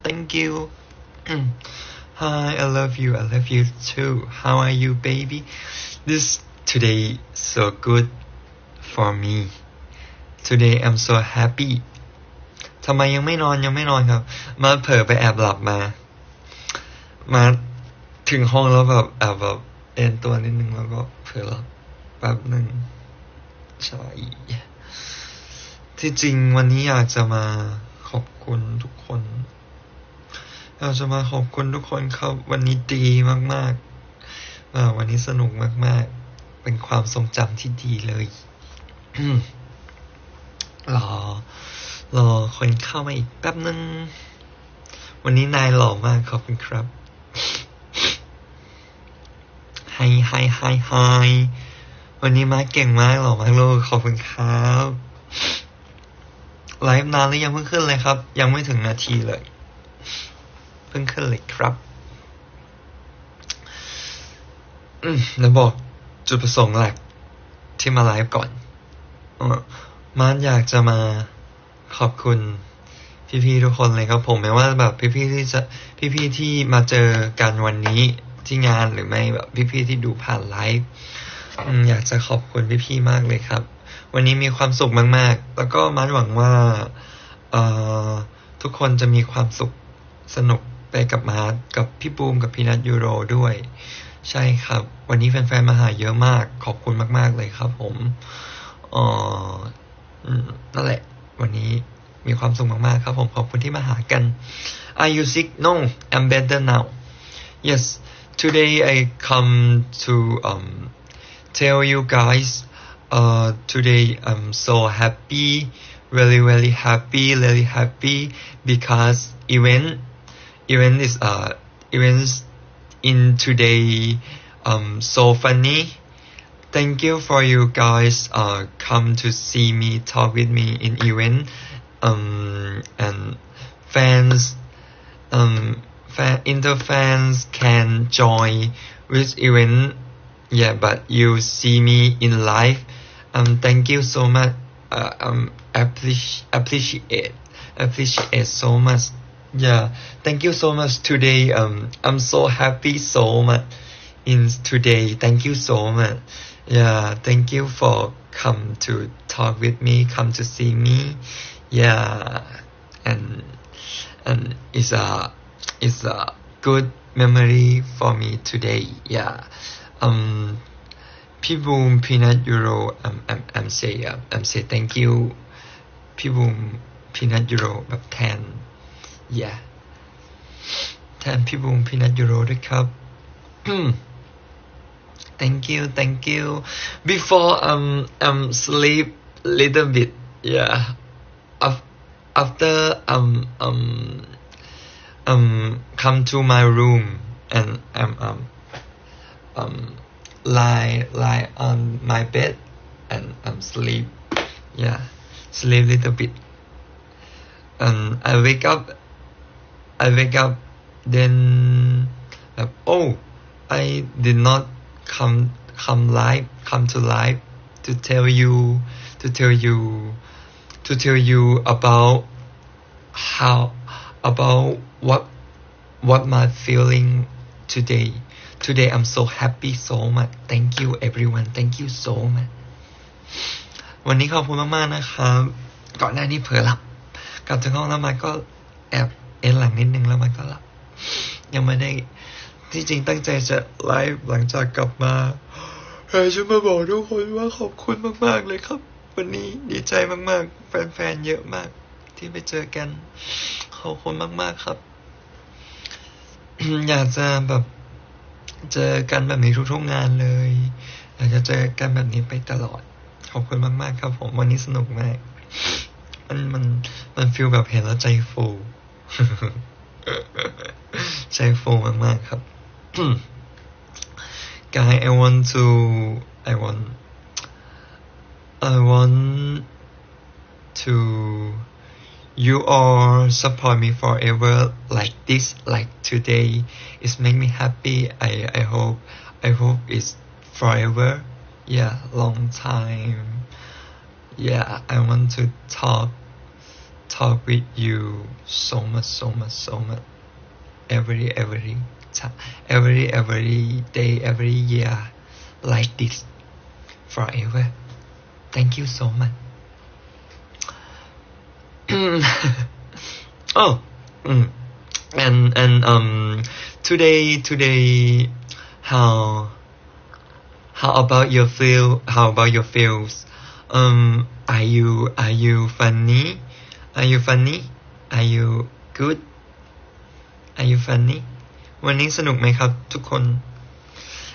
thank you hi I love you too how are you baby this today so good for me today I'm so happy ทำไมยังไม่นอนครับมาเผลอไปแอบหลับมาถึงห้องแล้วแบบเอนตัวนิดนึงแล้วก็เผลอหลับแป๊บนึงใช่ที่จริงวันนี้อยากจะมาขอบคุณทุกคนครับวันนี้ดีมากๆวันนี้สนุกมากๆเป็นความทรงจำที่ดีเลย รอคนเข้ามาอีกแป๊บนึงวันนี้นายหล่อมากขอบคุณครับ Hi วันนี้มาเก่งมากหล่อมากเลยขอบคุณครับไลฟ์นานหรือยังเพิ่งขึ้นเลยครับยังไม่ถึงนาทีเลยเพิ่งขึ้นเลยครับแล้วบอกจุดประสงค์หลักที่มาไลฟ์ก่อนมาอยากจะมาขอบคุณพี่ๆทุกคนเลยครับผมแม้ว่าแบบพี่ๆที่มาเจอกันวันนี้ที่งานหรือไม่แบบพี่ๆที่ดูผ่านไลฟ์อยากจะขอบคุณพี่ๆมากเลยครับวันนี้มีความสุขมากๆแล้วก็มาหวังว่าทุกคนจะมีความสุขสนุกไปกับมากับพี่บูมกับพี่นัทยูโรด้วยใช่ครับวันนี้แฟนๆมาหาเยอะมากขอบคุณมากๆเลยครับผมนั่นแหละวันนี้มีความสุขมากๆครับผมขอบคุณที่มาหากัน Are you sick? No, I'm better now. Yes, today I come to tell you guys today I'm so happy, really happy because events in today so funny.Thank you for you guys come to see me talk with me in event and fans fans can join with event but you see me in live thank you so much appreciate so much thank you so much today I'm so happy so much in today thank you so much thank you for come to talk with me come to see me and it's a good memory for me todayพี่บูมพี่นัทยูโรI'm say thank you พี่บูมพี่นัทยูโรแบบแทนแทนพี่บูมพี่นัทยูโรด้วยครับ Thank you before sleep little bit after come to my room and lie on my bed and sleep sleep little bit and I wake up then I did not come to live to tell you about what my feeling today I'm so happy so much thank you everyone thank you so much วันนี้ขอบคุณมากๆนะครับก่อนหน้านี้เผลอหลับกลับถึงห้องแล้วมันก็แอบเอนหลังนิดนึงแล้วมันก็หลับยังไม่ได้ที่จริงตั้งใจจะไลฟ์หลังจากกลับมาจะมาบอกทุกคนว่าขอบคุณมากๆเลยครับวันนี้ดีใจมากๆแฟนๆเยอะมากที่ไปเจอกันขอบคุณมากๆครับ อยากจะแบบเจอกันแบบนี้ทุกๆงานเลยอยากจะเจอกันแบบนี้ไปตลอดขอบคุณมากๆครับผมวันนี้สนุกมากมันฟีลแบบเห็นแล้วใจฟู ใจฟูมากๆครับ Guys I want to you all support me forever like this like today it make me happy I hope it's forever long time I want to talk talk with you so much every day every year like this forever thank you so much oh and today how about your feels are you funny are you good are you funny วันนี้สนุกไหมครับทุกคน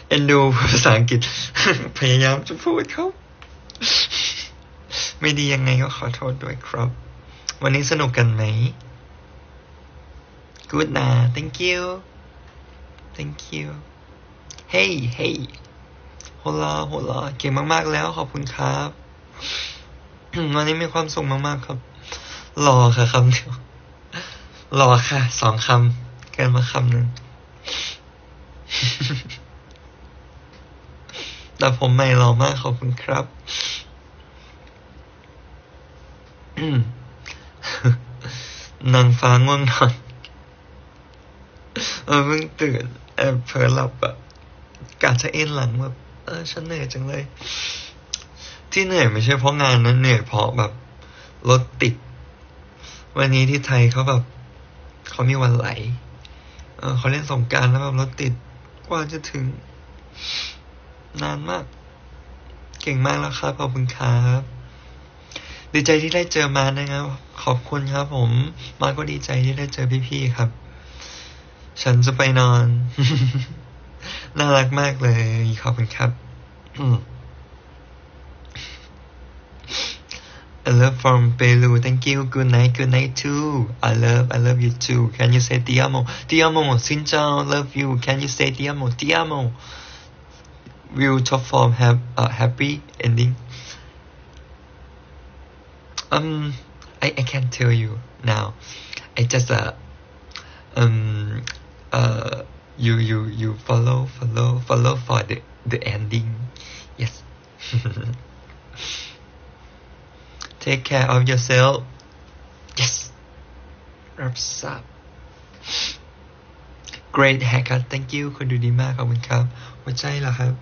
เอ็นดูภาษาอังกฤษ พยายามจะพูดครับไม่ดียังไงก็ขอโทษด้วยครับวันนี้สนุกกันไหม Good นะ Thank you Hey โฮลาเก่งมากๆแล้วขอบคุณครับ วันนี้มีความสุขมากๆครับรอค่ะคำเดียวรอค่ะ2คำเกินมาคำนึง แต่ผมไม่รอมากขอบคุณครับ นางฟ้าง่วงนอนเพิ่งตื่นเผลอหลับอะกะจะเอ็นหลังแบบฉันเหนื่อยจังเลยที่เหนื่อยไม่ใช่เพราะงานนะเหนื่อยเพราะแบบรถติดวันนี้ที่ไทยเขาแบบเขามีวันไหลเขาเล่นสงกรานต์แล้วแบบรถติดกว่าจะถึงนานมากเก่งมากแล้วครับขอบคุณครับดีใจที่ได้เจอมานะครับขอบคุณครับผมมาก็ดีใจที่ได้เจอพี่ๆครับฉันจะไปนอน น่ารักมากเลยขอบคุณครับ I love from Peru thank you good night too I love you too can you say ti amo xin chào love you can you say ti amo will top form have a happy ending I can't tell you now I just you follow for the ending yes take care of yourself yes wraps up great haircut thank you คุณดูดีมากขอบคุณครับหัวใจเหรอครับ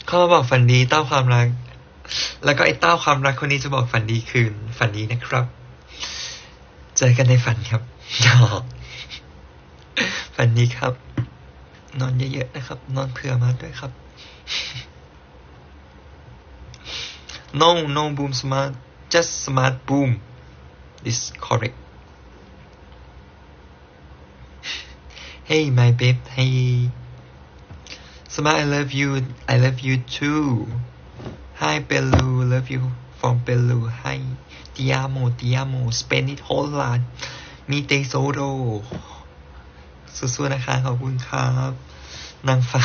เขาบอกฝันดีเต้าความรักแล้วก็ไอ้เต้าความรักคนนี้จะบอกฝันดีคืนฝันดีนะครับเจอกันในฝันครับฝันดีครับนอนเยอะๆนะครับนอนเผื่อมาด้วยครับ no boom smart just smart boom is correct hey my babe hey smart I love you too hi Peru love you from Peru hi ti amo Spanish whole lot mi te solo สู้ๆนะคะขอบคุณครับนางฟ้า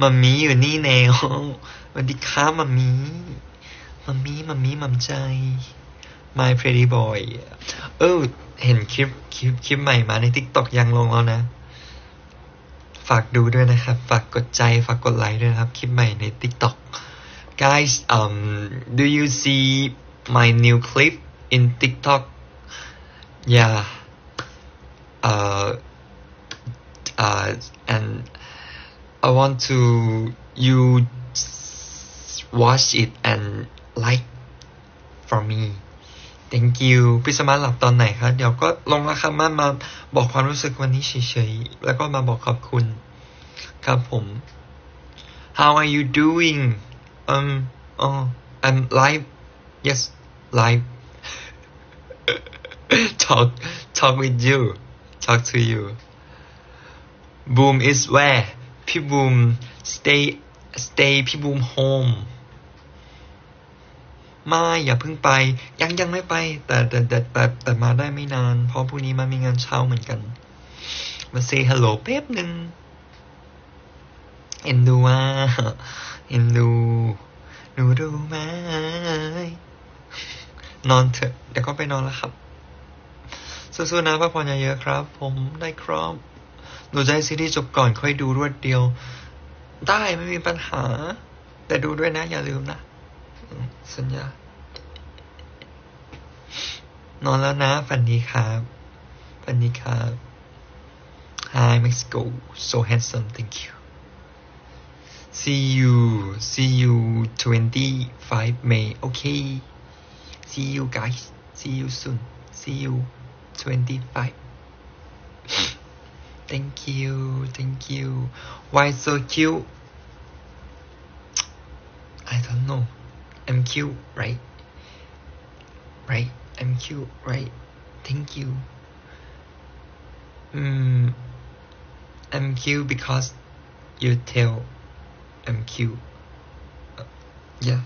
มัมมี่อยู่นี่แนวสวัสดีครับมัมมี่มัมใจ My pretty boy เห็นคลิปใหม่มาใน TikTok ยังลงแล้วนะฝากดูด้วยนะครับฝากกดใจฝากกดไลค์ด้วยนะครับคลิปใหม่ใน TikTok Guys do you see my new clip in TikTok yeah and I want to you watch it and like for me thank you พี่สามารถหลับตอนไหนครับเดี๋ยวก็ลงราคามาบอกความรู้สึกวันนี้เฉยๆแล้วก็มาบอกขอบคุณครับผม How are you doing I'm live yes live talk with you talk to you Boom is where พี่ Boom stay พี่ Boom home มาอย่าเพิ่งไปยังไม่ไปแต่มาได้ไม่นานเพราะพรุ่งนี้มามีงานเช้าเหมือนกันมา say hello แป๊บนึงเอ็นดูว่าเอ็นดูหนูรู้ไหมนอนเถอะเดี๋ยวก็ไปนอนแล้วครับสู้ๆนะพักผ่อนเยอะๆครับผมได้ครับหนูจะให้ซีรีส์จบก่อนค่อยดูรวดเดียวได้ไม่มีปัญหา แต่ดูด้วยนะอย่าลืมนะสัญญานอนแล้วนะฝันดีครับฝันดีครับ Hi Mexico so handsome thank you see you 25 May okay see you guys see you soon see you 25 thank you why so cute I don't know I'm cute right I'm cute right thank you I'm cute because you tell I'm cute yeah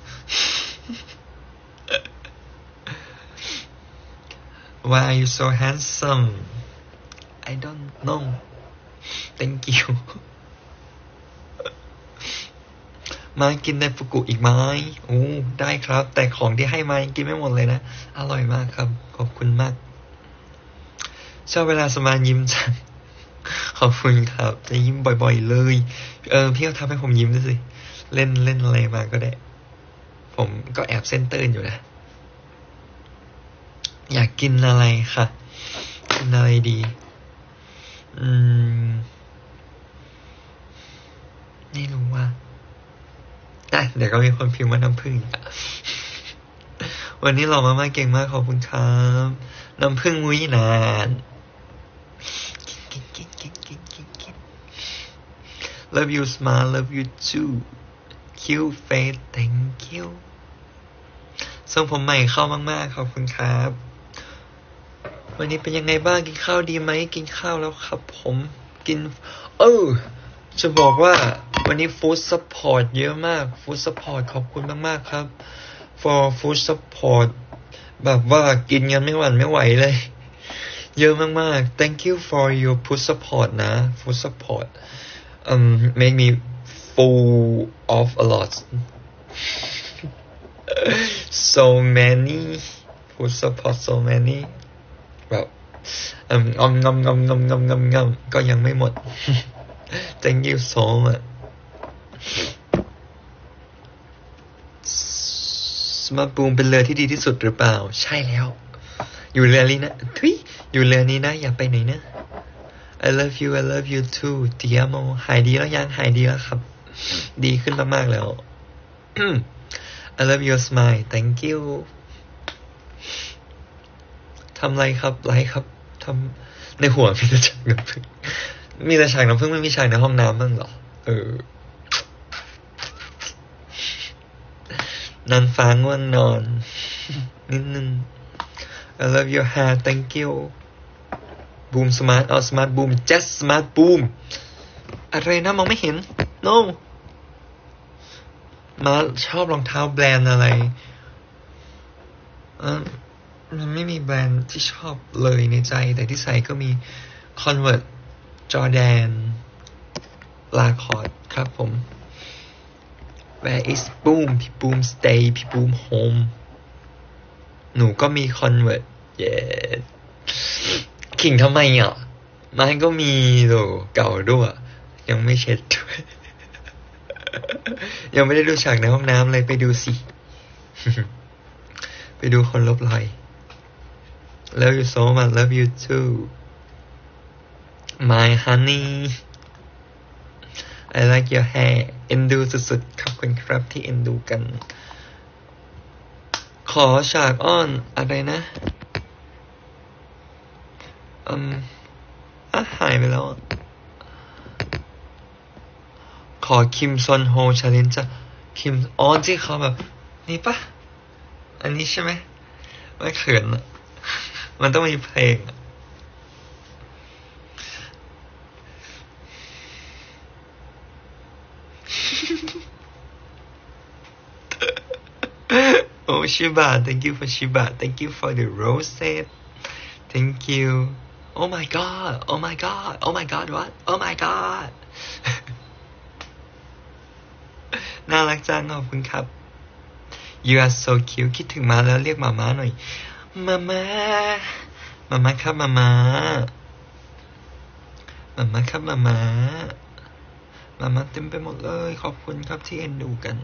why are you so handsome I don't know thank you มากินในฟุกุอีกไหมโอ้ได้ครับแต่ของที่ให้มากินไม่หมดเลยนะอร่อยมากครับขอบคุณมากชอบเวลาสมานยิ้มจังขอบคุณครับจะยิ้มบ่อยๆเลยพี่ก็ทำให้ผมยิ้มด้วยสิเล่นอะไรมาก็ได้ผมก็แอบเส้นเติ้นอยู่นะอยากกินอะไรค่ะกินอะไรดีไม่รู้ว่าเดี๋ยวก็มีคนพิมพ์ว่าน้ำผึ้งวันนี้หล่อมากๆเก่งมากขอบคุณครับน้ำผึ้งมุ้ยนานกิน Love you smile love you too cute face thank you ส่งผมใหม่เข้ามากๆขอบคุณครับวันนี้เป็นยังไงบ้างกินข้าวดีไหมกินข้าวแล้วครับผมกินจะบอกว่าวันนี้ food support เยอะมาก food support ขอบคุณมากๆครับ for food support แบบว่ากินกันไม่หวั่นไม่ไหวเลยเยอะมากๆ thank you for your food support นะ food support make me full of a lot so many food support so many แบบงำก็ยังไม่หมดThank you so much สมาร์ทบูมเป็นเรือที่ดีที่สุดหรือเปล่าใช่แล้วอยู่เรือนี้นะอยู่เรือนี้นะอย่าไปไหนนะ I love you too เตียโมหายดีแล้วยังหายดีแล้วครับดีขึ้นมากๆแล้ว I love your smile thank you ทำไรครับไลค์ครับทำในหัวมีแต่ฉากน้ำผึ้งมีแต่ฉากน้ำผึ้งไม่มีฉากในห้องน้ำบ้างเหรอนางฟ้าง่วงนอนนิดนึง I love your hair thank you boom smart smart boom just smart boom อะไรนะมองไม่เห็น no มาชอบรองเท้าแบรนด์อะไรมันไม่มีแบรนด์ที่ชอบเลยในใจแต่ที่ใส่ก็มี Converse Jordan Lacoste ครับผม Where is Boom พี่ Boom stay พี่ Boom home หนูก็มี Converse yes ขิงทำไมอ่ะมันก็มีโหเก่าด้วยยังไม่เช็ดด้วย ยังไม่ได้ดูฉากในห้องน้ำเลยไปดูสิ ไปดูคนลบรอย Love you so much love you too My honey I like your hair เอ็นดูสุดๆขอบคุณครับที่เอ็นดูกันขอฉากอ้อนอะไรนะหายไปแล้วขอคิมซอนโฮ challenge จ้ะคิมที่เขาแบบนี่ปะอันนี้ใช่ไหมไม่เขินอ่ะมันต้องมีเพลงOh Shiba thank you for Shiba thank you for the roses thank you Oh my god oh my god oh my god what oh my god น่ารักจังขอบคุณครับ You are so cute คิดถึงมาแล้วเรียกมาม่าหน่อยมาม่าครับมาม่าครับมาม่าเต็มไปหมดเลยขอบคุณครับที่เอ็นดูกัน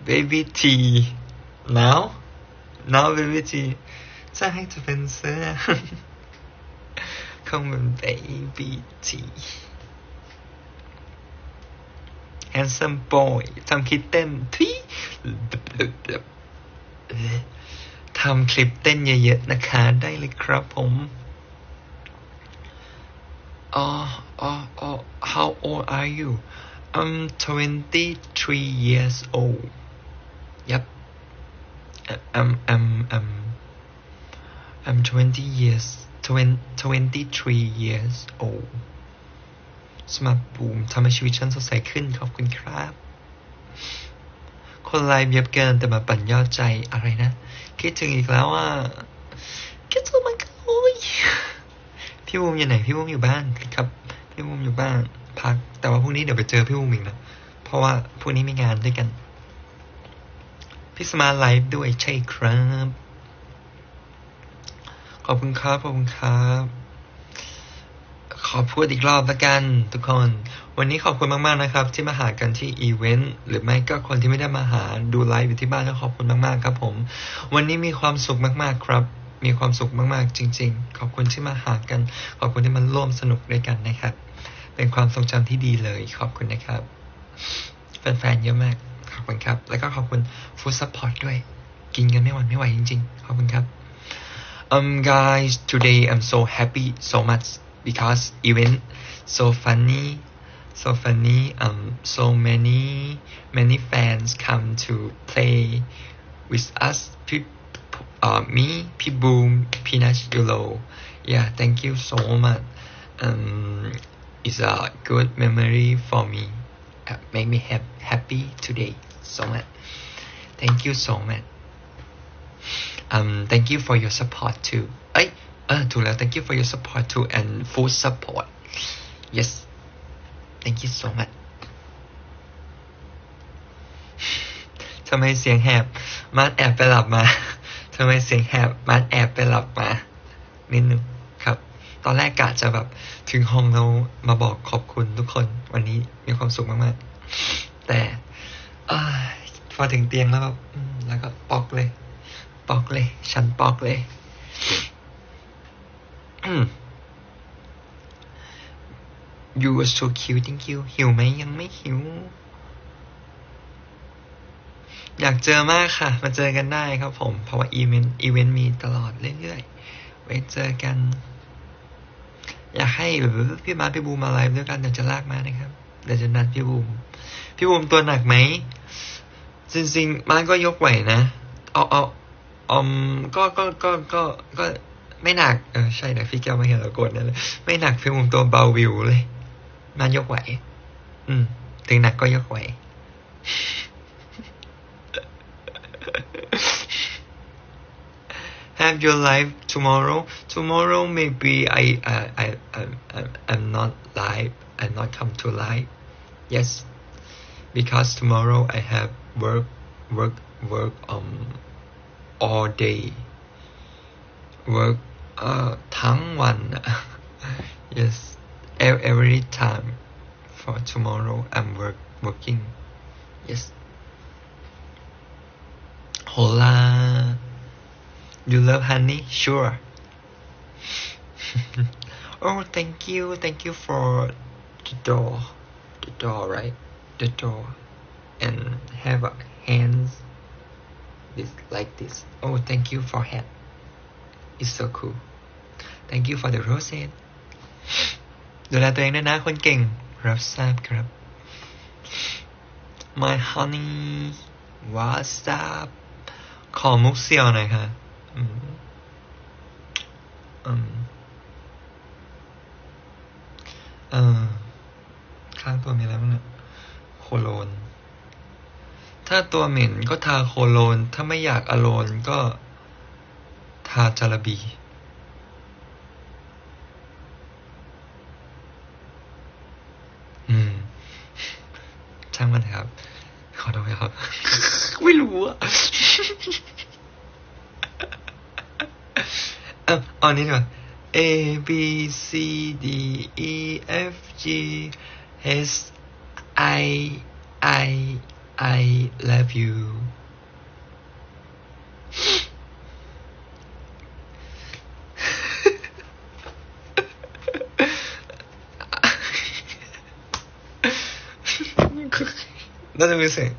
baby T now baby T จะให้จะเป็นเสื้อคงเป็น baby T handsome boy ทำคลิปเต้นที่ทำคลิปเต้นเยอะๆนะคะได้เลยครับผม how old are you? I'm 23 years old. Yep. I'm 23 years old. สมาร์ทบูมทำให้ชีวิตฉันสดใสขึ้นขอบคุณครับคนไลฟ์เยอะเกินแต่มาปั่นยอดใจอะไรนะคิดถึงอีกแล้วอ่ะคิดถึงมันก็โอ้ยพี่บูมอยู่ไหนพี่บูมอยู่บ้านครับพี่บูมอยู่บ้านพักแต่ว่าพรุ่งนี้เดี๋ยวไปเจอพี่บูมอีกนะเพราะว่าพรุ่งนี้มีงานด้วยกันพี่สมาร์ทไลฟ์ด้วยใช่ครับขอบคุณครับขอบคุณครับขอพูดอีกรอบละกันทุกคนวันนี้ขอบคุณมากๆนะครับที่มาหากันที่อีเวนต์หรือไม่ก็คนที่ไม่ได้มาหาดูไลฟ์อยู่ที่บ้านก็ขอบคุณมากๆครับผมวันนี้มีความสุขมากๆครับมีความสุขมากๆจริงๆขอบคุณที่มาหากันขอบคุณที่มาร่วมสนุกด้วยกันนะครับเป็นความทรงจำที่ดีเลยขอบคุณนะครับแฟนๆเยอะมากขอบคุณครับแล้วก็ขอบคุณฟู้ดซัพพอร์ตด้วยกินกันไม่หวั่นไม่ไหวจริงๆขอบคุณครับguys today I'm so happy so much because event so funny so many fans come to play with us me Piboom Peanut Yolo yeah thank you so much it's a good memory for me make me happy today so much thank you so much thank you for your support tooถูกแล้ว thank you for your support too and food support yes thank you so much ทำไมเสียงแหบมาแอบไปหลับมาทำไมเสียงแหบมาแอบไปหลับมานิดนึงครับตอนแรกกะจะแบบถึงห้องแล้วมาบอกขอบคุณทุกคนวันนี้มีความสุขมากๆแต่พอถึงเตียงแล้วแบบแล้วก็ปอกเลยฉันปอกเลยYou are so cute thank you หิวไหมยังไม่หิวอยากเจอมากค่ะมาเจอกันได้ครับผมเพราะว่าอีเวนต์มีตลอดเรื่อยๆไว้เจอกันอยากให้พี่มาพี่บูมมาไลฟ์ด้วยกันเดี๋ยวจะลากมานะครับเดี๋ยวจะนัดพี่บูมตัวหนักไหมจริงๆมันก็ยกไหวนะก็ไม่หนักใช่นะพี่แก้วมาเห็นแล้วกดนั่นเลยไม่หนักพี่บูมตัวเบาวิวเลยมันยกไหวถึงหนักก็ยกไหว Have your live tomorrow maybe I'm not live I'm not come to live yes because tomorrow I have work all day work ทั้งวัน yes every time for tomorrow I'm working yes hola you love honey sure oh thank you for the door right the door and have a hands this like this oh thank you for hat it's so cool thank you for the roses ดูแลตัวเองด้วยนะคนเก่งรับทราบครับ my honey what's up ขอมุกเสี่ยวหน่อยค่ะข้างตัวมีอะไรบ้างเนี่ยโคโลนถ้าตัวเหม็นก็ทาโคโลนถ้าไม่อยากอโลนก็ทาจาระบีช่างมันครับขอโทษครับ ไม่รู้อ่ะ อันนี้ดีกว่า A B C D E F G S I love you น่าจะมีเสียง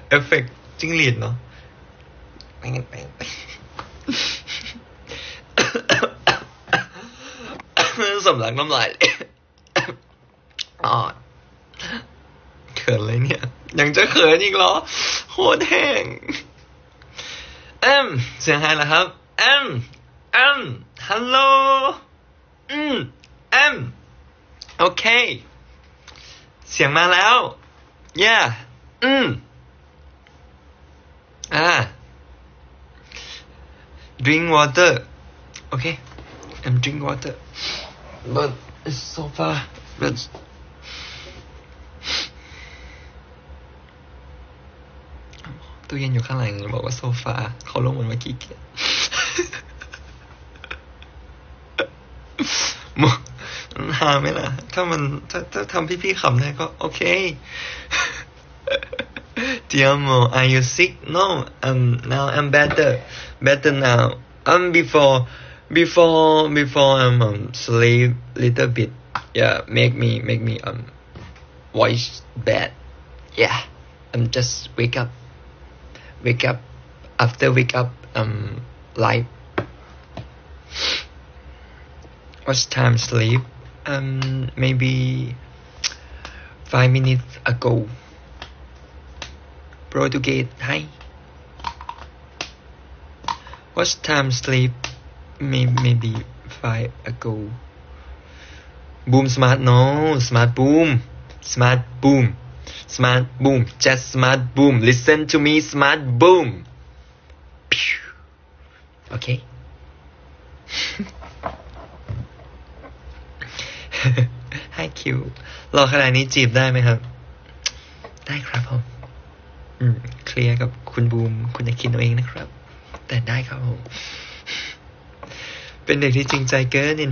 เอฟเฟกต์จิ้งหรีดเนาะสำลักน้ำลายเขินเลยเนี่ยยังจะเขินอีกเหรอโคตรแห้งเสียงไฮล่ะครับฮัลโหลโอเคเสียงมาแล้ว yeah drink water okay I'm drink water but it's so far butตู้เย็นอยู่ข้างหลังบอกว่าโซฟาเขาลงมันมาขี้เกียจหาไหมล่ะถ้ามันถ้าทำพี่ๆขำได้ก็โอเค Diamo are you sick no now I'm better now before sleep little bit yeah make me voice bad yeah I'm just wake up after wake up live what's time sleep maybe 5 minutes ago Portuguese hi what's time sleep maybe 5 ago boom smart no smart boom just smart boom listen to me smart boom okay Hi Q รอขนาดนี้จีบได้ไหมครับได้ครับผมเคลียร์กับคุณบูมคุณจะคิดเอาเองนะครับแต่ได้ครับผมเป็นเด็กที่จริงใจเกินนี่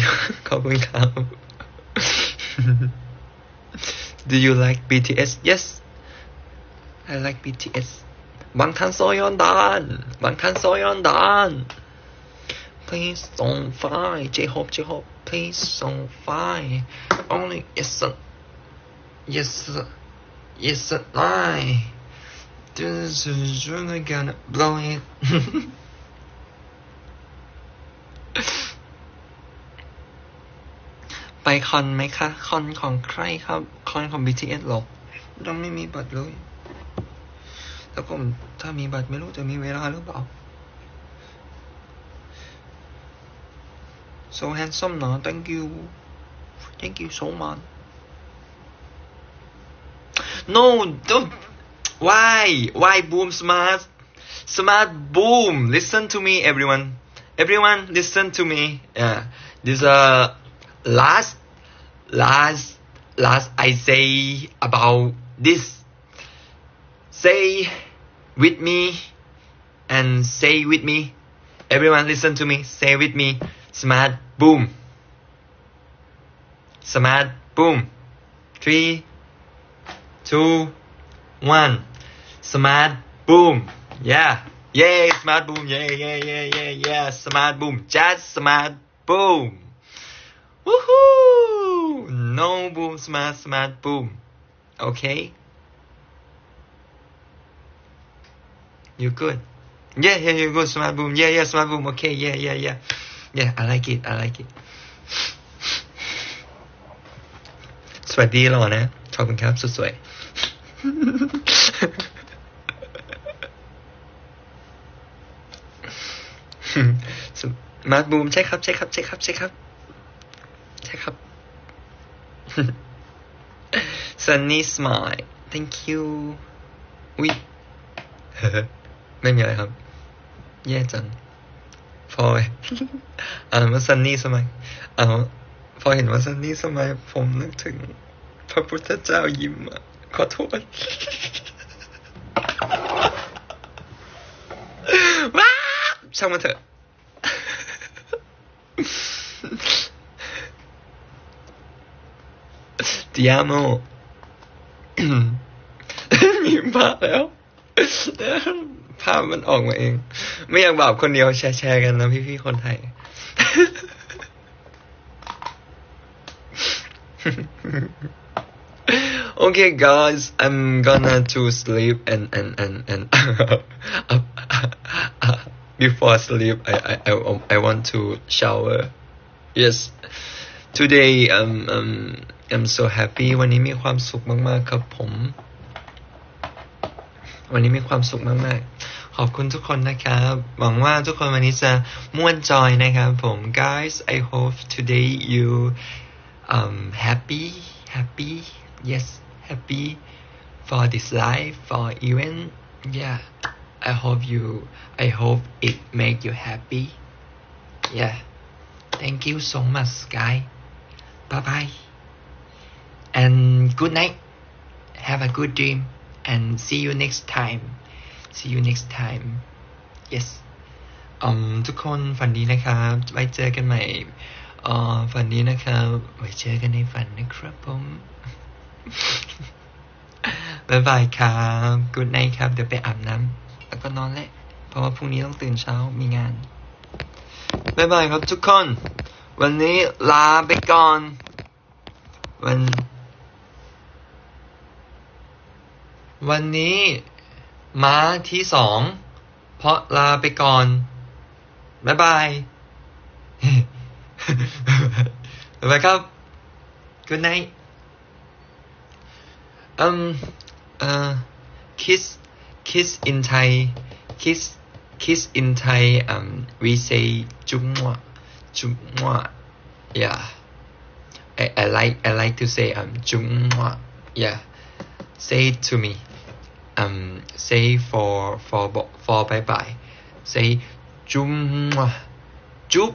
ขอบคุณครับ Do you like BTS Yes I like BTS บางท่านโซยอนดานPlease don't fight J-Hope Please don't fight Only Yes lie This is really gonna blow it ไปคอนไหมคะคอนของใครครับคอนของ BTS หรอยังไม่มีบัตรเลยแล้วก็ถ้ามีบัตรไม่รู้จะมีเวลาหรือเปล่า So handsome เนาะ Thank you so much No don't Why boom smart boom Listen to me everyone listen to me This last I say about this Say with me and say with me Everyone listen to me Say with me Smart boom 3 2 1 Smart boom Yeah smart boom Yeah smart boom Just smart boom Woohoo No boom smart boom Okay You good Yeah you good smart boom Yeah smart boom Okay Yeah I like it สวัสดีหล่อนะขอบคุณครับสุดสวยมาบูมใช่ครับSunny smile Thank you อุ๊ยไม่มีอะไรครับแย่จังพอว่า Sunny smile พอเห็นว่า Sunny smile ผมนึกถึงพระพุทธเจ้ายิ้มขอโทษว้าช่างมันเถอะ Ti amo มีภาพแล้วภาพมันออกมาเองไม่อยากบาปคนเดียวแชร์กันนะพี่ๆคนไทย Okay guys, I'm gonna to sleep and before sleep I want to shower. Yes. Today I'm so happy วันนี้มีความสุขมากๆครับผมวันนี้มีความสุขมากๆขอบคุณทุกคนนะครับหวังว่าทุกคนวันนี้จะม่วนจอยนะครับผม Guys, I hope today you happy yes happy for this life for event yeah I hope it make you happy yeah thank you so much guys bye bye and good night have a good dream and see you next time yes ทุกคนฝันดีนะครับไว้เจอกันใหม่ฝันดีนะครับไว้เจอกันในฝันนะครับผมบ๊ายบายครับ Good night ครับเดี๋ยวไปอาบน้ำแล้วก็นอนแหละเพราะว่าพรุ่งนี้ต้องตื่นเช้ามีงานบ๊ายบายครับทุกคนวันนี้ลาไปก่อนวันนี้มาที่2เพราะลาไปก่อนบ๊ายบายบ๊ายบายครับ Good night kiss in Thai kiss in Thai we say จุ๊มวะ yeah I like to say จุ๊มวะ yeah say it to me say for bye bye say จุ๊มวะจุ๊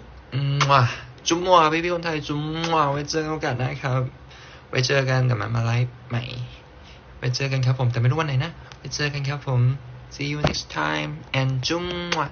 มวะพี่ๆคนไทยจุ๊มวะไว้เจอกันโอกาสหน้าครับไว้เจอกันกับมาไลฟ์ใหม่ไว้เจอกันครับผมแต่ไม่รู้วันไหนนะไว้เจอกันครับผม see you next time and จุ๊มวะ